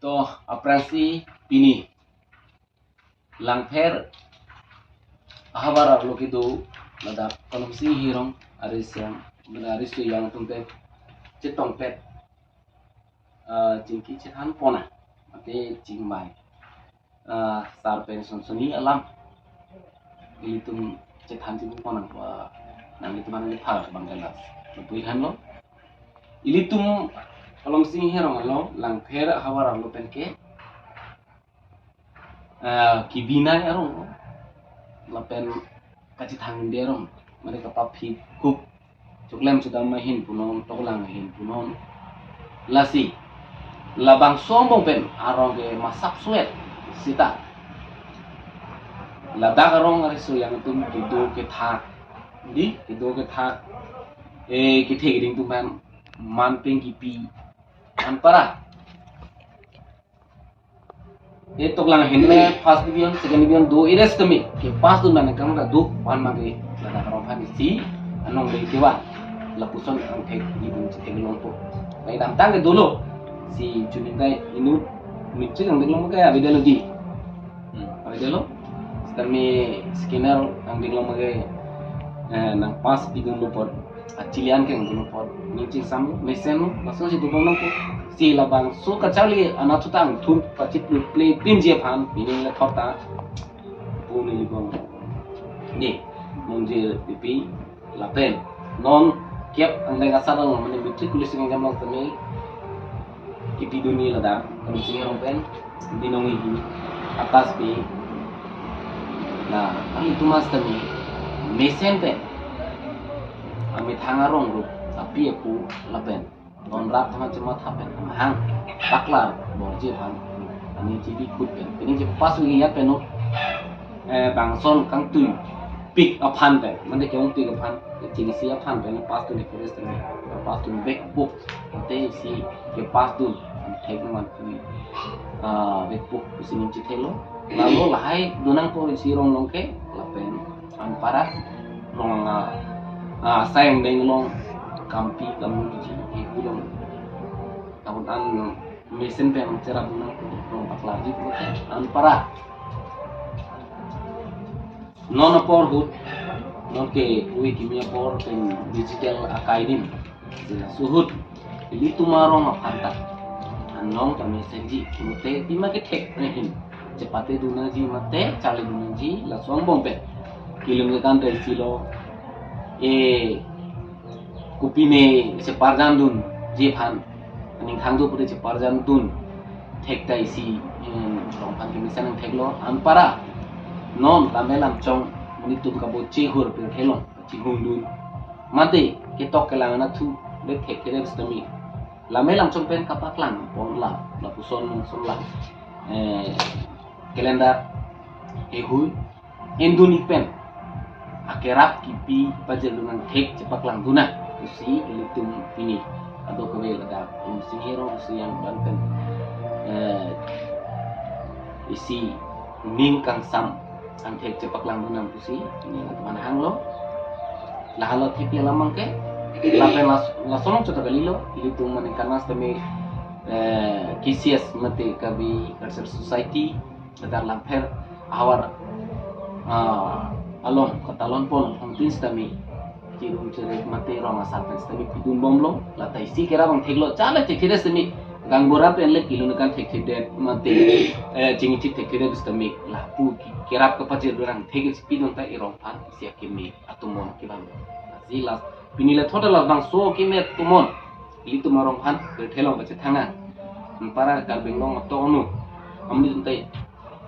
To aprasi pini langfer ahabara lokido lada kolomsi hirong arisyam arisu yang tumpe cetong pet jingki cetan pona mate jingmai sar pension suni alam ilitum cetan jing pona wa nang itu mana par banggalas pilihan lo ilitum kolomsi hirong lo langfer ahabara lo penke kibina erong lapen kaci thang derong mereka papi kup cuklem sudah mahin punon tokulang mahin punon lasi labang sombong pen arong ke masak suet sita ladak arong arisu yang itu kido ke thak di kido ke thak kita giring tu man pengkipi anpara itu lang hinne first division second division do ires kami ke pas tu mana kamu dah do pan mage lada karong pan si anong le kewa lapuson ang tek ni bun cete lompo kai dam tang ke dulu si cunin kai inu micu ang diglom ke abidelo di abidelo kami scanner ang diglom ke nang pas bidun lopor acilian ke ang lopor nici sam mesen langsung si dubong lompo si labang so kacali anatutang thun pachit play pinje phan ini la thota puni libong ni munje pipi lapen non kep angdai asarang mane matriculation ngam tami kipi duni lada kami sing rompen dinongi hi atas pe na kami tumas tami mesen pe ami thangarong ru tapi aku lapen non rap sama cuma tapen hang taklar borje pan ani jibi kutpen ini je pas wi ya penut bangson kang tu pick up han pe mande kyong pick up han jini sia pan pe pas tu ni forest ni pas tu back book te si ke pas tu thek man tu back book sini je thelo lalu lahai dunang po si rong long ke lapen an para rong sayang deng long kampi kamu ji ikulong tahun an mesin pen cerah bunang rompak lagi an para non por hut non ke kui kimia por pen digital akaidin suhut ili tumarong apanta anong kami senji mute tima ke tek rehin cepate duna ji mate chale duna ji la sombong pe kilometer kan dari silo kupine separjan dun je phan ning thangdo pure separjan dun thekta isi rongpan ke misan theklo anpara non lamelam chong monitum ka bo che hur pe thelong chi hundun mate ke tok kelang na thu le thek kere stami lamelam chong pen kapak lang pon la puson son la kalender hui enduni pen akerap kipi pajelungan thek cepak lang duna si ilitum ini atau kawel ada singero si yang banten isi ning kang sam ang thek cepak lang dunang si ini teman hang lo lahalo tipi lamang ke lapen lasong chota galilo ilitum mane kanas teme KCS mate kabi culture society ada lamper awar alon katalon pon hongtin stami kirum cere mate rong asal pen stami pidun bomlo latai si kera bang theglo chala thekire stami gangbora pen le kilun kan thek de mate jingi thekire stami la pu kerap ka paje durang thege pidun ta irong pan sia kimi atumon kibang sila pinile total bang so kimi tumon ili tumarong pan thelong bache thanga para kalbengong to onu amni tuntai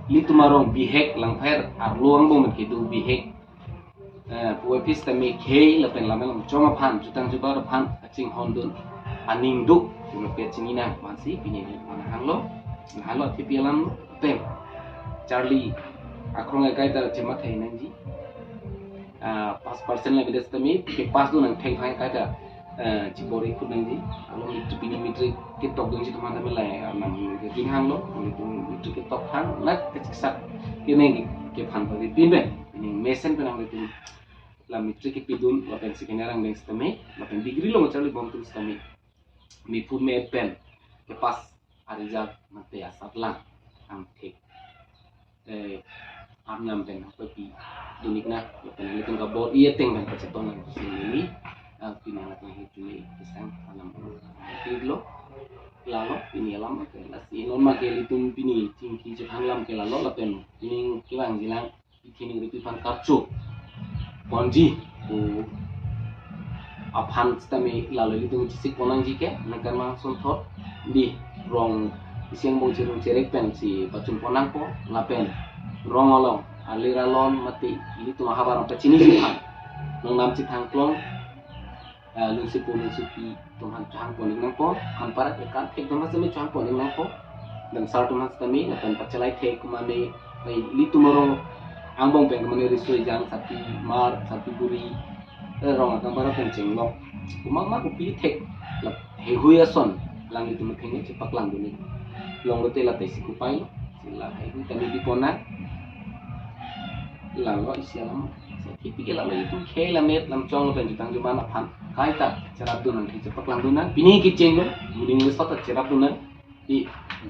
ili tumarong bihek langpher arluang bom kidu bihek puai pis tami kei lapen lamel chonga phan jutang jubar phan aching hondun aning du kuno pe chingina mansi pini mana halo tipialam pem charlie akrong ekai ta chema thai nanji 5% la bides tami ke pas du nang thai phai kai ta jibori ku nanji alo itu pini mitri ke tok dung ji teman teman lai nang ke jing hang lo itu ke tok hang nak ke sat ke neng ke phan pa pin ben ini mesen penang itu la mitri ke pidun lapen sekenarang deng stami lapen degree lo charli bom tu stami mi pu me pen ke pas arijal mate asatlang ang tek amnyam ben kopi dunikna pen lekin ka bor iya teng ben paceton ang sini pinangat na hituni isang alam tiglo lalo ini alam ke lasi non ma ke litun pini tingki je hanglam ke lalo lapen ini kilang jilang ikini ripi pan kapcu ponji tu aphan stami lalo litun sik ponang ji ke nakar ma son thot di rong isiang mo jerung cerek pen si pacun ponang po lapen rong olong aliralon mati itu mahabarang pecini jihan nong nam cithang klong lung supi tuhan chang poning nang po ampara ekan thek dama sami chang poning nang po dan sar tuhan kami akan pacalai thek kumane litu morong ambong peng kumane risoi jang sapi mar sapi buri rong akan para penceng lo kumang ma kupi thek lap he huya son lang itu methenge cepak lang duni long rote la tesi kupai sila kai kami di pona lalu isialam tipikal lalu itu khela met lam chong pen jutang juman aphan kai ta cerap dunan thi cepak lang dunan pini kiceng lo muding le sota cerap dunan di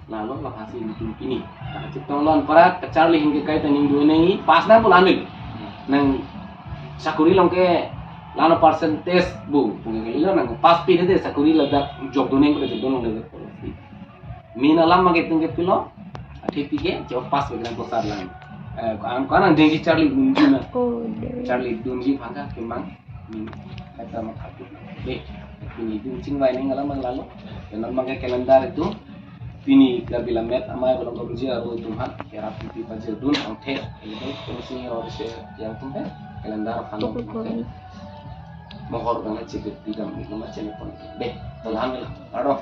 lalu la hasil itu pini ta citong lon parat kecar li hingke kai taning du nei pas na pun ambil nang sakuri long ke lano percentage bu pungi lo nang pas pi de sakuri la da jok dunen ko jok dunan de mina lam mage tung ke pilo tipike jok pas begitu posar lang kanan dengi Charlie Dunji na Charlie Dunji pangka kembang kata makatu deh ini duncing lain ngalam lalu dan pakai kalender itu ini kabila met amai belum kerja atau Tuhan kira pipi pajak dun angke itu terusnya harus yang tumpah kalender panu mohor dengan cekit tidak macam itu deh alhamdulillah